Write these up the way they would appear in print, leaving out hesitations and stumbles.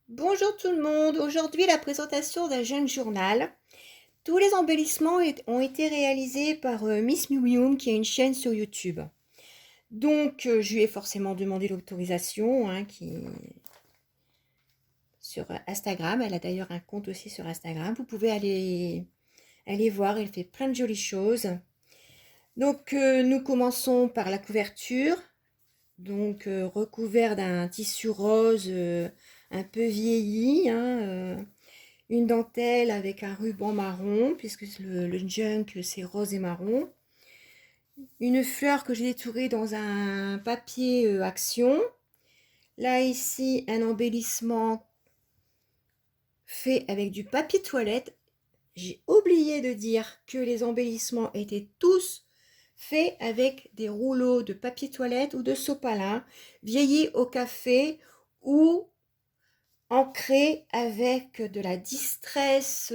Bonjour tout le monde, aujourd'hui la présentation d'un jeune journal. Tous les embellissements ont été réalisés par Miss Miu Miu qui a une chaîne sur YouTube. Donc je lui ai forcément demandé l'autorisation sur Instagram. Elle a d'ailleurs un compte aussi sur Instagram. Vous pouvez aller voir, elle fait plein de jolies choses. Donc nous commençons par la couverture. Donc recouvert d'un tissu rose un peu vieilli, une dentelle avec un ruban marron, puisque le junk c'est rose et marron. Une fleur que j'ai détourée dans un papier action. Là ici un embellissement fait avec du papier toilette. J'ai oublié de dire que les embellissements étaient tous faits avec des rouleaux de papier toilette ou de sopalin, vieillis au café ou ancré avec de la distress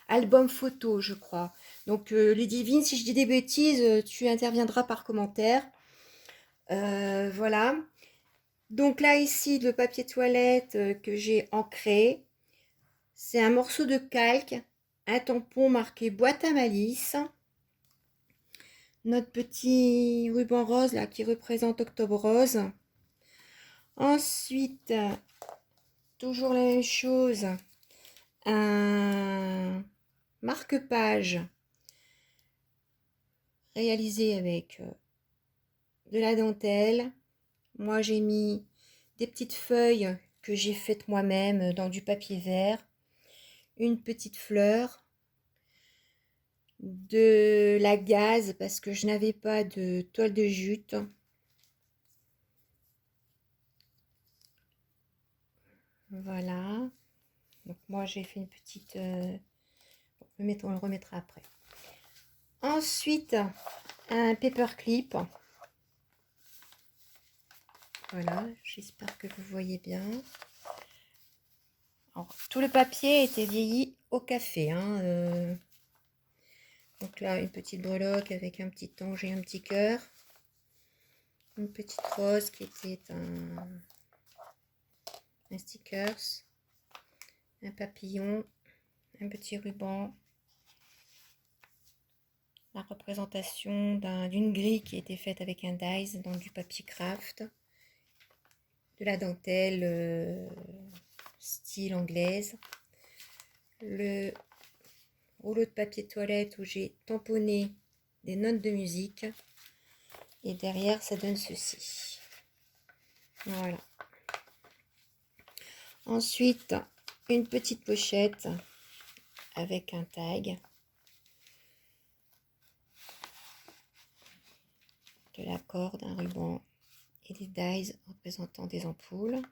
album photo, je crois. Donc, Ludivine, si je dis des bêtises, tu interviendras par commentaire. Voilà. Donc là, ici, le papier toilette que j'ai ancré, c'est un morceau de calque, un tampon marqué boîte à malice, notre petit ruban rose là qui représente Octobre Rose. Ensuite, toujours la même chose, un marque-page réalisé avec de la dentelle. Moi, j'ai mis des petites feuilles que j'ai faites moi-même dans du papier vert, une petite fleur, de la gaze parce que je n'avais pas de toile de jute. Voilà. Donc moi, j'ai fait une petite... on le remettra après. Ensuite, un paperclip. Voilà, j'espère que vous voyez bien. Alors, tout le papier était vieilli au café. Donc là, une petite breloque avec un petit ange et un petit cœur. Une petite rose qui était un stickers. Un papillon. Un petit ruban. La représentation d'une grille qui était faite avec un dies dans du papier craft. De la dentelle style anglaise. Le rouleau de papier toilette où j'ai tamponné des notes de musique. Et derrière, ça donne ceci. Voilà. Ensuite, une petite pochette avec un tag. De la corde, un ruban et des dies représentant des ampoules.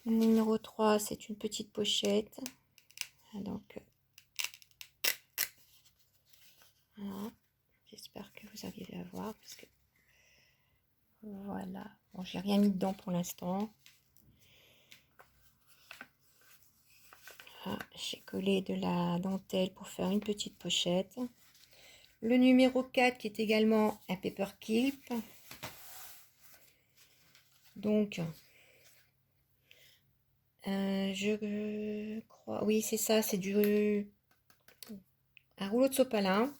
Le numéro 3, c'est une petite pochette. Donc, voilà. J'espère que vous arrivez à voir. Parce que, voilà. Bon, j'ai rien mis dedans pour l'instant. J'ai collé de la dentelle pour faire une petite pochette. Le numéro 4 qui est également un paperclip. Donc, je crois... Oui, c'est ça, c'est un rouleau de sopalin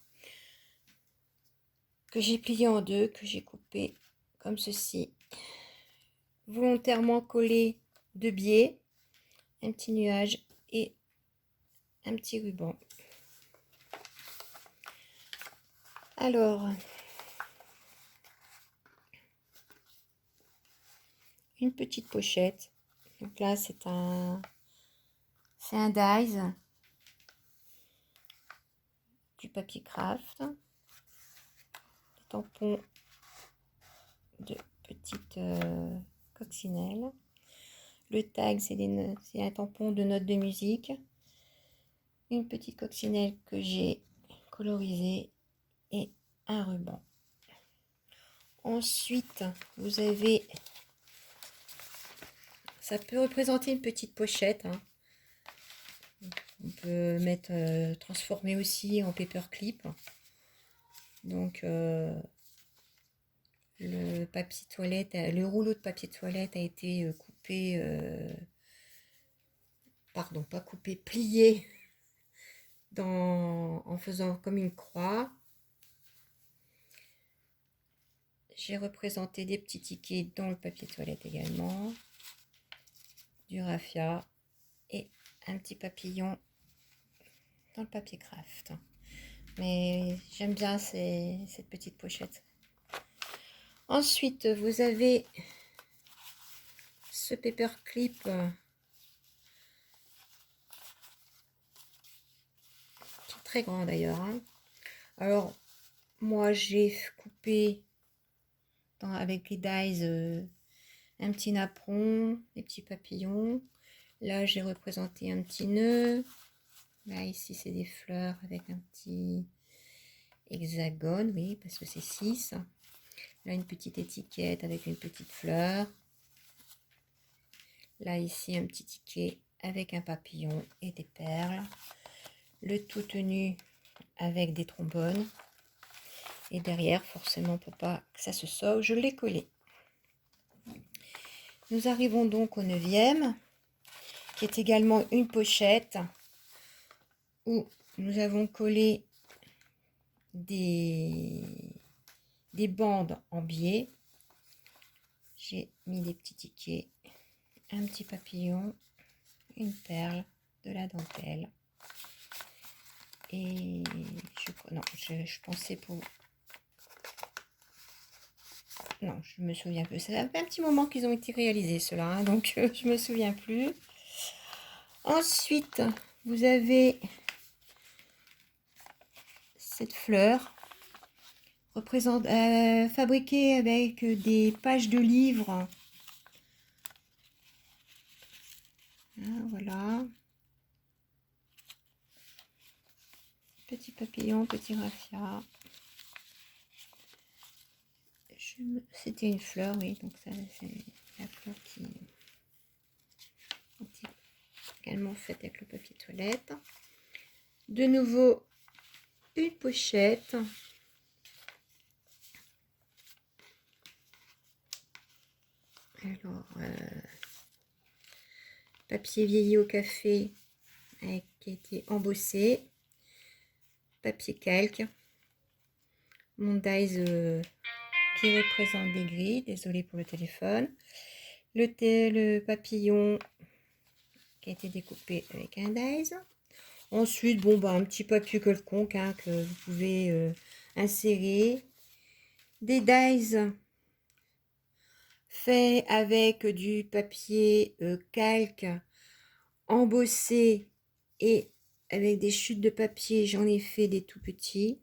que j'ai plié en deux, que j'ai coupé comme ceci. Volontairement collé de biais, un petit nuage et un petit ruban. Alors, une petite pochette. Donc là, c'est un dies, du papier craft, des tampons de petites coccinelles. Le tag, c'est un tampon de notes de musique. Une petite coccinelle que j'ai colorisée et un ruban. Ensuite, vous avez... Ça peut représenter une petite pochette. On peut mettre transformer aussi en paperclip. Donc le papier toilette, le rouleau de papier toilette a été coupé, pardon, pas coupé, plié en faisant comme une croix. J'ai représenté des petits tickets dans le papier toilette également, du raffia et un petit papillon dans le papier craft. Mais j'aime bien cette petite pochette. Ensuite, vous avez ce paperclip qui est très grand d'ailleurs. Hein. Alors, moi j'ai coupé avec les dies un petit napperon, des petits papillons. Là, j'ai représenté un petit nœud. Là, ici, c'est des fleurs avec un petit hexagone, oui, parce que c'est 6. Là, une petite étiquette avec une petite fleur. Là, ici, un petit ticket avec un papillon et des perles. Le tout tenu avec des trombones. Et derrière, forcément, pour pas que ça se sauve, je l'ai collé. Nous arrivons donc au 9e, qui est également une pochette où nous avons collé des bandes en biais. J'ai mis des petits tickets, un petit papillon, une perle, de la dentelle. Et je pensais pour... Non, je me souviens plus. Ça fait un petit moment qu'ils ont été réalisés, ceux-là, hein, donc je me souviens plus. Ensuite, vous avez cette fleur fabriquée avec des pages de livres. Voilà. Petit papillon, petit raffia. C'était une fleur, oui, donc ça c'est la fleur qui est également faite avec le papier toilette. De nouveau, une pochette. Alors, papier vieilli au café qui a été embossé. Papier calque. Mon dies qui représente des grilles. Désolée pour le téléphone. Le papillon qui a été découpé avec un dies. Ensuite, bon, bah, un petit papier quelconque hein, que vous pouvez insérer. Des dies faits avec du papier calque embossé et avec des chutes de papier. J'en ai fait des tout petits.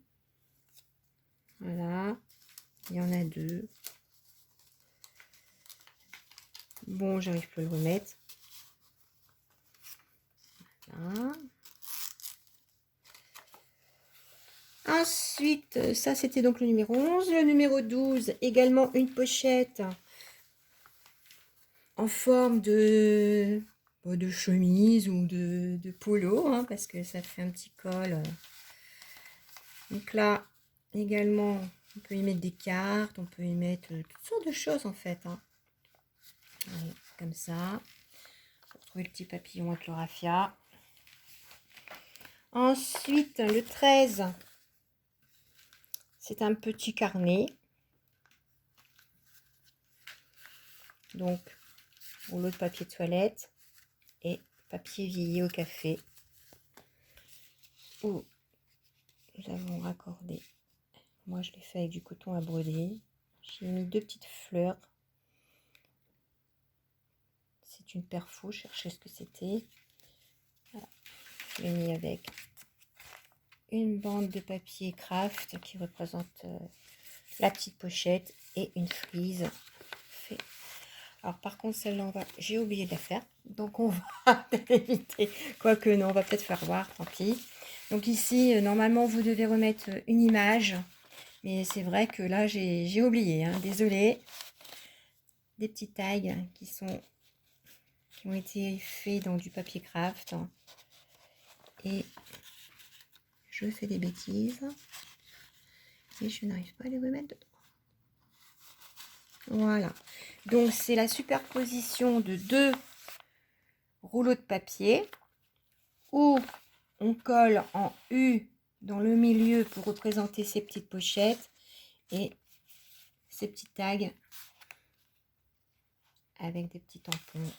Voilà. Il y en a 2. Bon, j'arrive pas à le remettre. Voilà. Ensuite, ça c'était donc le numéro 11. Le numéro 12, également une pochette en forme de chemise ou de polo, hein, parce que ça fait un petit col. Donc là, également, on peut y mettre des cartes, on peut y mettre toutes sortes de choses en fait. Hein. Voilà, comme ça. Pour trouver le petit papillon avec le raffia. Ensuite, le 13, c'est un petit carnet. Donc, rouleau de papier toilette et papier vieilli au café. Où nous avons raccordé. Moi, je l'ai fait avec du coton à broder. J'ai mis 2 petites fleurs. C'est une perfo, je cherchais ce que c'était. Voilà. Je l'ai mis avec une bande de papier craft qui représente la petite pochette et une frise. Alors par contre celle-là, j'ai oublié de la faire. Donc on va peut-être éviter. Quoique non, on va peut-être faire voir, tant pis. Donc ici, normalement, vous devez remettre une image. Mais c'est vrai que là, j'ai oublié. Hein, désolée. Des petits tags qui ont été faits dans du papier craft. Et je fais des bêtises. Et je n'arrive pas à les remettre dedans. Voilà. Donc, c'est la superposition de 2 rouleaux de papier où on colle en U dans le milieu pour représenter ces petites pochettes et ces petits tags avec des petits tampons.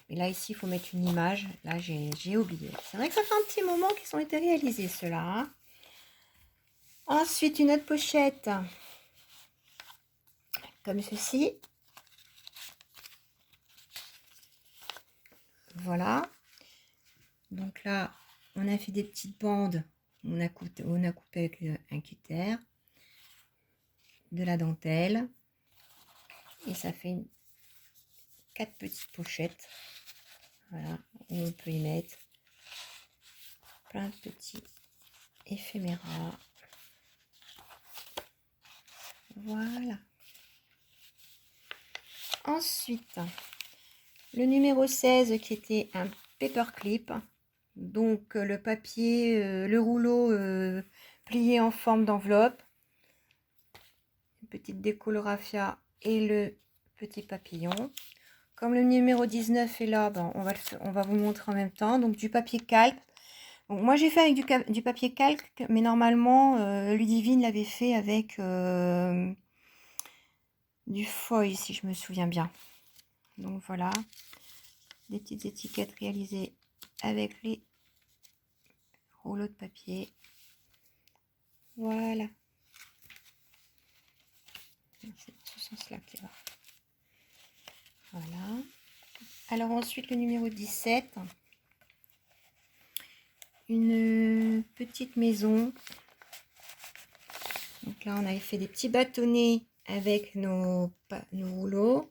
Et là, ici, il faut mettre une image. Là, j'ai oublié. C'est vrai que ça fait un petit moment qu'ils ont été réalisés, ceux-là. Hein. Ensuite, une autre pochette, comme ceci. Voilà. Donc là, on a fait des petites bandes. On a coupé avec un cutter, de la dentelle. Et ça fait 4 petites pochettes. Voilà. Et on peut y mettre plein de petits éphéméras. Voilà. Ensuite, le numéro 16 qui était un paperclip. Donc le papier, le rouleau plié en forme d'enveloppe. Une petite décolorafia et le petit papillon. Comme le numéro 19 est là, ben, on va vous montrer en même temps. Donc du papier calque. Donc, moi j'ai fait avec du papier calque, mais normalement Ludivine l'avait fait avec du foil si je me souviens bien. Donc voilà, des petites étiquettes réalisées avec les rouleaux de papier. Voilà. C'est ce sens-là qui va. Voilà. Alors ensuite le numéro 17. Une petite maison. Donc là on avait fait des petits bâtonnets avec nos rouleaux.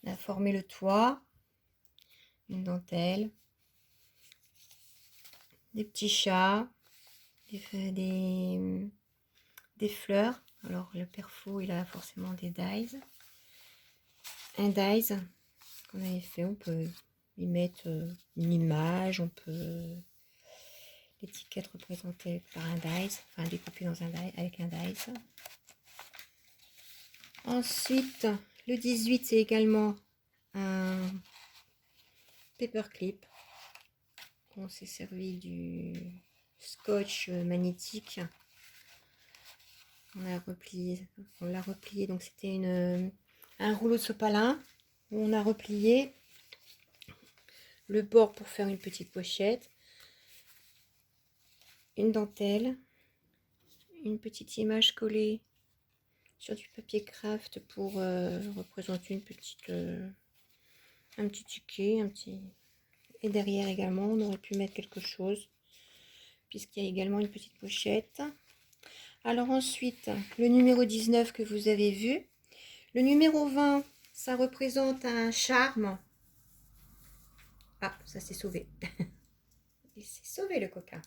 On a formé le toit. Une dentelle. Des petits chats. Des fleurs. Alors le perfo il a forcément des dies. Un dies qu'on avait fait, on peut y mettre une image, on peut l'étiquette représentée par un dies, enfin découpée dans un dies, avec un dies. Ensuite, le 18 c'est également un paperclip. On s'est servi du scotch magnétique. On l'a replié, donc c'était un rouleau de sopalin où on a replié le bord pour faire une petite pochette, une dentelle, une petite image collée sur du papier craft pour représenter un petit ticket, et derrière également on aurait pu mettre quelque chose puisqu'il y a également une petite pochette. Alors ensuite le numéro 19 que vous avez vu, le numéro 20 ça représente un charme. Ah, ça s'est sauvé. Il s'est sauvé le coquin.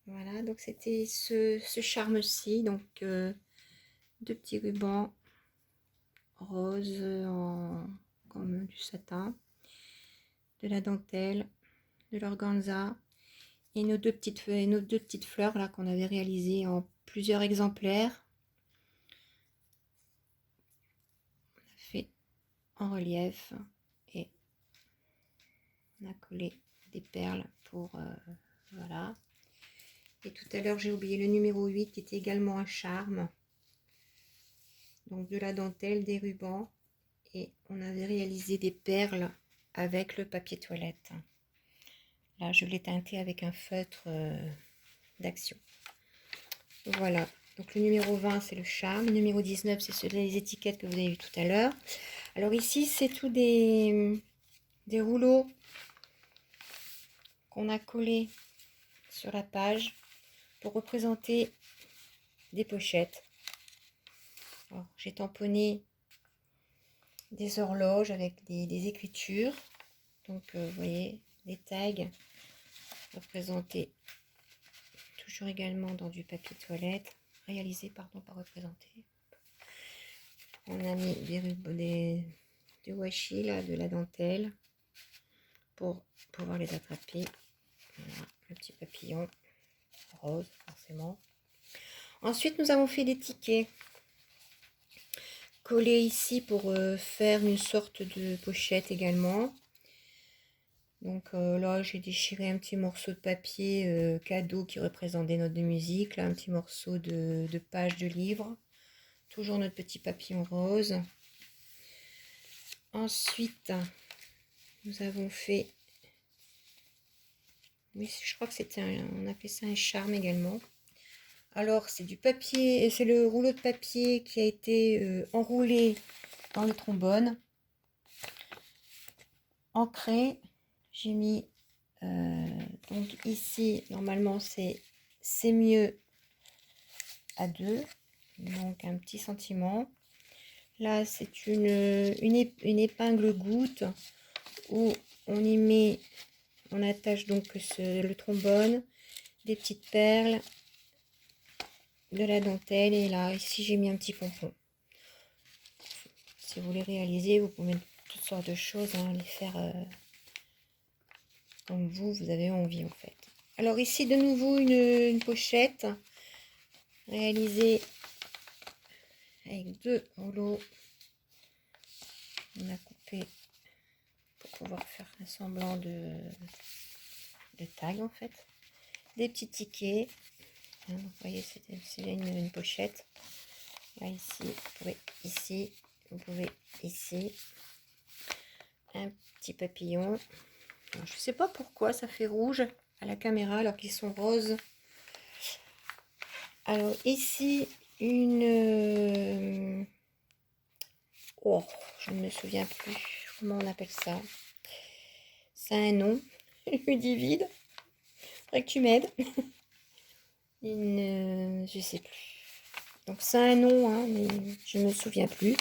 Voilà, donc c'était ce charme-ci. Donc, 2 petits rubans roses comme du satin, de la dentelle, de l'organza et nos deux petites fleurs là qu'on avait réalisées en plusieurs exemplaires. On a fait en relief et on a collé des perles pour voilà. Et tout à l'heure j'ai oublié le numéro 8 qui était également un charme. Donc de la dentelle, des rubans et on avait réalisé des perles avec le papier toilette. Là je l'ai teinté avec un feutre d'Action. Voilà, donc le numéro 20 c'est le charme, le numéro 19 c'est les étiquettes que vous avez vu tout à l'heure. Alors ici c'est tout des rouleaux qu'on a collés sur la page pour représenter des pochettes. J'ai tamponné des horloges avec des écritures. Donc vous voyez des tags représentés toujours également dans du papier toilette. Réalisé, pardon, pas représenté. On a mis des washi là, de la dentelle pour pouvoir les attraper. Voilà, le petit papillon rose forcément. Ensuite nous avons fait des tickets. collé ici pour faire une sorte de pochette également. Donc là, j'ai déchiré un petit morceau de papier cadeau qui représente des notes de musique. Là, un petit morceau de page de livre. Toujours notre petit papillon rose. Ensuite, nous avons fait... Oui, je crois que c'était on a fait ça un charme également. Alors, c'est du papier, c'est le rouleau de papier qui a été enroulé dans le trombone. Ancré, j'ai mis... donc ici, normalement, c'est mieux à 2. Donc, un petit sentiment. Là, c'est une épingle goutte où on y met... On attache donc le trombone, des petites perles, de la dentelle, et là, ici, j'ai mis un petit pompon. Si vous voulez réaliser, vous pouvez mettre toutes sortes de choses, hein, les faire comme vous avez envie, en fait. Alors ici, de nouveau, une pochette réalisée avec 2 rouleaux. On a coupé pour pouvoir faire un semblant de tag, en fait. Des petits tickets. Hein, vous voyez, c'est une pochette. Là, ici, vous pouvez ici, vous pouvez ici. Un petit papillon. Alors, je ne sais pas pourquoi ça fait rouge à la caméra alors qu'ils sont roses. Alors ici, oh, je ne me souviens plus comment on appelle ça. Ça a un nom. Ludivide. Faudrait que tu m'aides. Je sais plus. Donc ça a un nom, hein, mais je ne me souviens plus.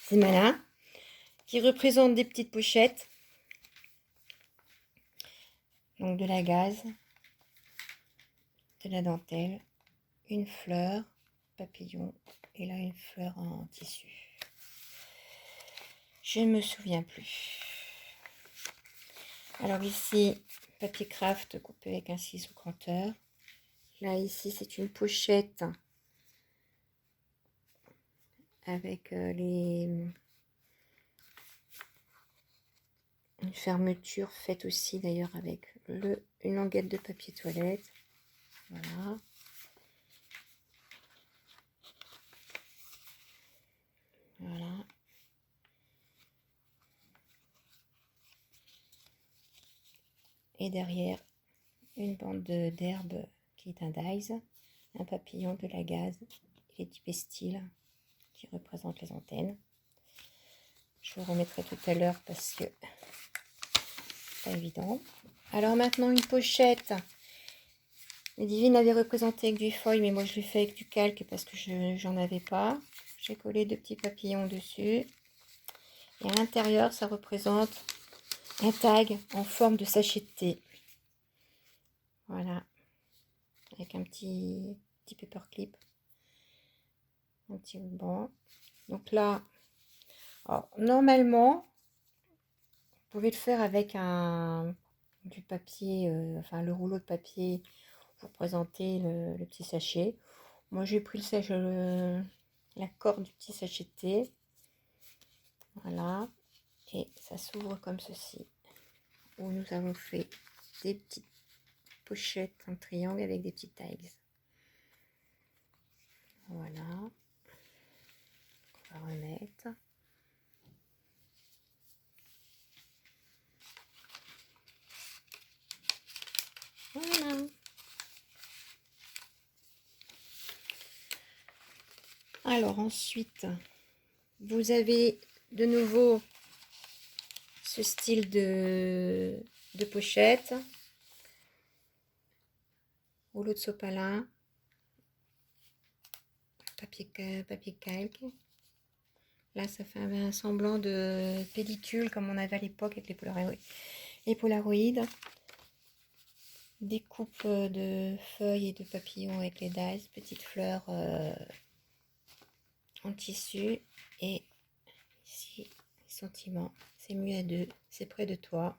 C'est malin. Qui représente des petites pochettes. Donc de la gaze, de la dentelle, une fleur, papillon, et là une fleur en tissu. Je ne me souviens plus. Alors ici, papier craft coupé avec un ciseau cranteur. Là ici, c'est une pochette avec une fermeture faite aussi d'ailleurs avec une languette de papier toilette. Voilà. Voilà. Et derrière, une bande d'herbe qui est un dies, un papillon, de la gaze et les petits pestils qui représentent les antennes. Je vous remettrai tout à l'heure parce que c'est pas évident. Alors maintenant, une pochette. Ludivine avait représenté avec du foil, mais moi je l'ai fait avec du calque parce que j'en avais pas. J'ai collé 2 petits papillons dessus. Et à l'intérieur, ça représente un tag en forme de sachet de thé. Voilà. Avec un petit paperclip. Un petit ruban. Donc là, alors, normalement, vous pouvez le faire avec du papier, enfin le rouleau de papier pour présenter le petit sachet. Moi, j'ai pris la corde du petit sachet de thé. Voilà. Et ça s'ouvre comme ceci. Où nous avons fait des petites pochettes en triangle avec des petits tags. Voilà. On va remettre. Voilà. Alors ensuite, vous avez de nouveau ce style de pochette. Rouleau de sopalin. Papier calque. Là, ça fait un semblant de pellicule comme on avait à l'époque avec les Polaroid. Des coupes de feuilles et de papillons avec les dies, petites fleurs en tissu. Et ici, sentiment, c'est mieux à 2, c'est près de toi.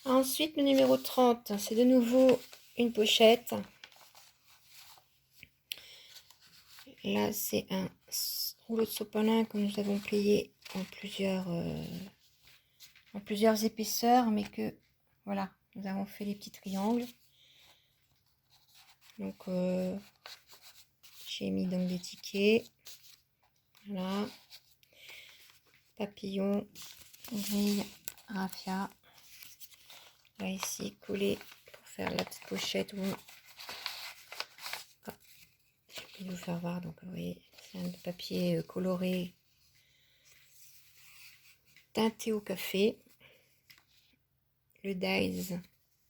Ensuite, le numéro 30, c'est de nouveau une pochette. Là, c'est rouleau de sopalin que nous avons plié en plusieurs épaisseurs, mais que voilà, nous avons fait des petits triangles. Donc j'ai mis donc des tickets, voilà, papillon, grille, raffia. Là ici collé pour faire la petite pochette. Ah, je vais vous faire voir. Donc vous voyez, c'est un papier coloré teinté au café. Le dies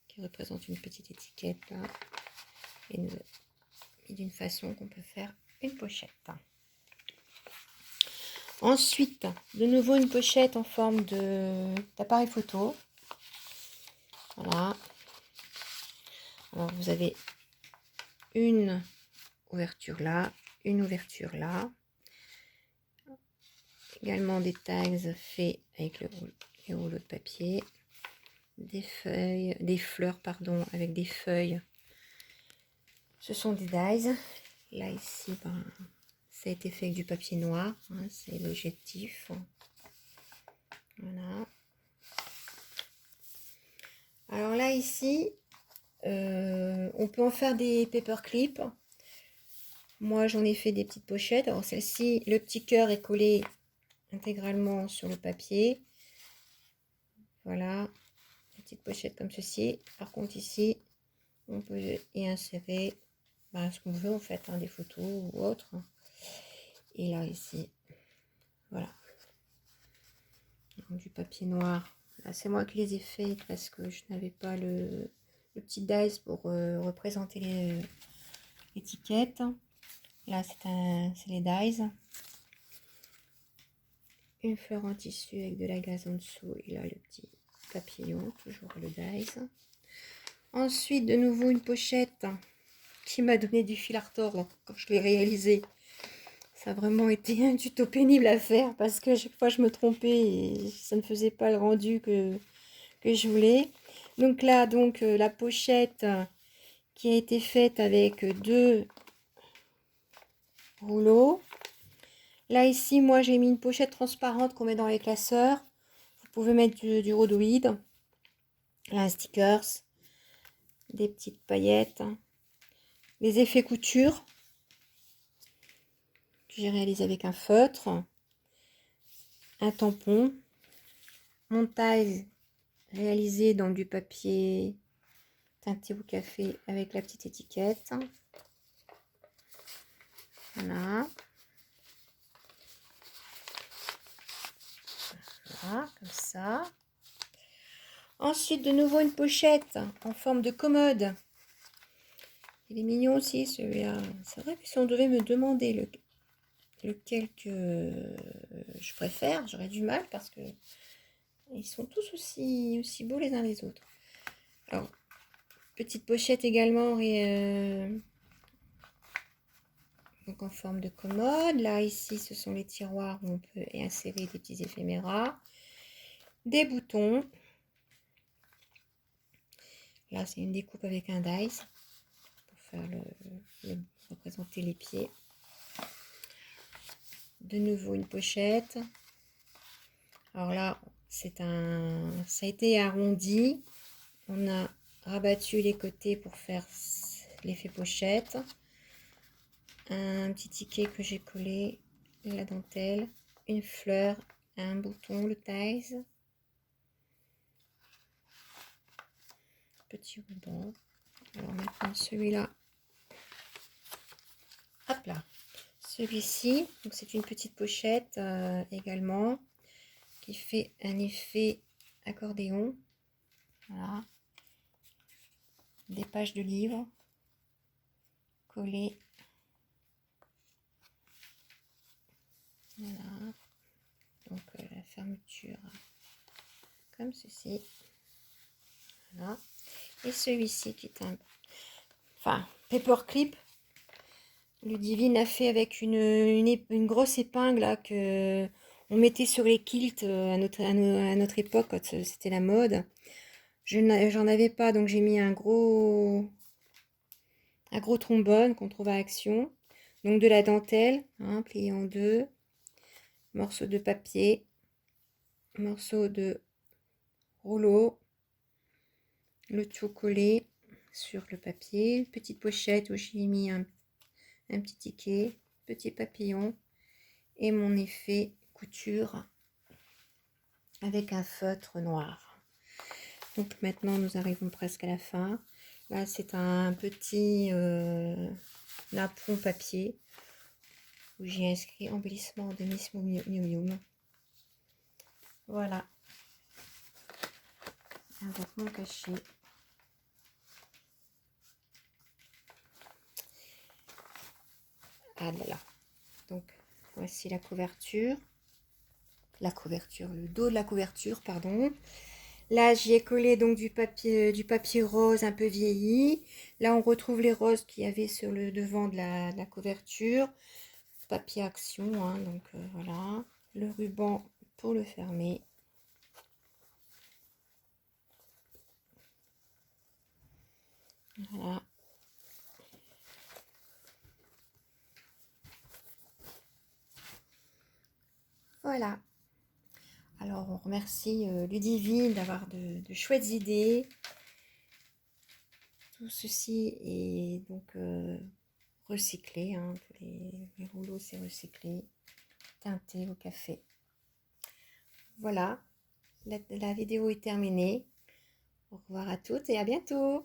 qui représente une petite étiquette là, et d'une façon qu'on peut faire une pochette. Ensuite, de nouveau une pochette en forme d'appareil photo. Voilà. Alors vous avez une ouverture là, une ouverture là. Également des tags faits avec les rouleaux de papier. Des fleurs pardon, avec des feuilles. Ce sont des dies. Là ici, ben, ça a été fait avec du papier noir. Hein, c'est l'objectif. Voilà. Alors là ici, on peut en faire des paperclips. Moi j'en ai fait des petites pochettes. Alors celle-ci, le petit cœur est collé intégralement sur le papier. Voilà, une petite pochette comme ceci. Par contre ici, on peut y insérer ce qu'on veut en fait, hein, des photos ou autres. Et là ici, voilà, donc, du papier noir. Là c'est moi qui les ai fait parce que je n'avais pas le petit dice pour représenter l'étiquette. Là c'est les dies. Une fleur en tissu avec de la gaze en dessous et là le petit papillon, toujours le dies. Ensuite de nouveau une pochette qui m'a donné du fil à retordre quand je l'ai réalisé. Ça a vraiment été un tuto pénible à faire parce que chaque fois je me trompais et ça ne faisait pas le rendu que je voulais. Donc là, la pochette qui a été faite avec 2 rouleaux. Là ici, moi j'ai mis une pochette transparente qu'on met dans les classeurs. Vous pouvez mettre du rhodoïde, un stickers, des petites paillettes, les effets couture que j'ai réalisé avec un feutre, un tampon, mon taille réalisé dans du papier teinté au café avec la petite étiquette. Voilà. Voilà, comme ça. Ensuite, de nouveau une pochette en forme de commode. Il est mignon aussi celui-là. C'est vrai que si on devait me demander lequel que je préfère, j'aurais du mal parce que ils sont tous aussi beaux les uns les autres. Alors, petite pochette également donc en forme de commode. Là, ici, ce sont les tiroirs où on peut insérer des petits éphéméras. Des boutons. Là, c'est une découpe avec un dice pour faire représenter les pieds. De nouveau une pochette. Alors là, ça a été arrondi. On a rabattu les côtés pour faire l'effet pochette. Un petit ticket que j'ai collé, la dentelle, une fleur, un bouton, le dies, petit ruban. Alors maintenant celui-là, hop là, celui-ci, donc c'est une petite pochette également qui fait un effet accordéon. Voilà, des pages de livres collées. Voilà, donc la fermeture comme ceci. Voilà, et celui-ci qui est un paperclip. Ludivine a fait avec une grosse épingle là, que on mettait sur les kilts à notre époque quand c'était la mode. J'en avais pas, donc j'ai mis un gros trombone qu'on trouve à Action. Donc de la dentelle, hein, pliée en 2, morceau de papier, morceau de rouleau, le tout collé sur le papier, petite pochette où j'ai mis un petit ticket, petit papillon et mon effet couture avec un feutre noir. Donc maintenant nous arrivons presque à la fin. Là c'est un petit napperon papier où j'ai inscrit embellissement de Miss Miu Miu. Voilà, avec mon cachet. Ah là là. Donc voici la couverture. Le dos de la couverture, pardon. Là, j'y ai collé donc du papier rose un peu vieilli. Là, on retrouve les roses qu'il y avait sur le devant de la couverture. Papier action, hein, donc voilà. Le ruban pour le fermer. Voilà. Voilà. Alors, on remercie Ludivine d'avoir de chouettes idées. Tout ceci est donc recyclé, hein, tous les rouleaux c'est recyclé, teinté au café. Voilà, la vidéo est terminée. Au revoir à toutes et à bientôt.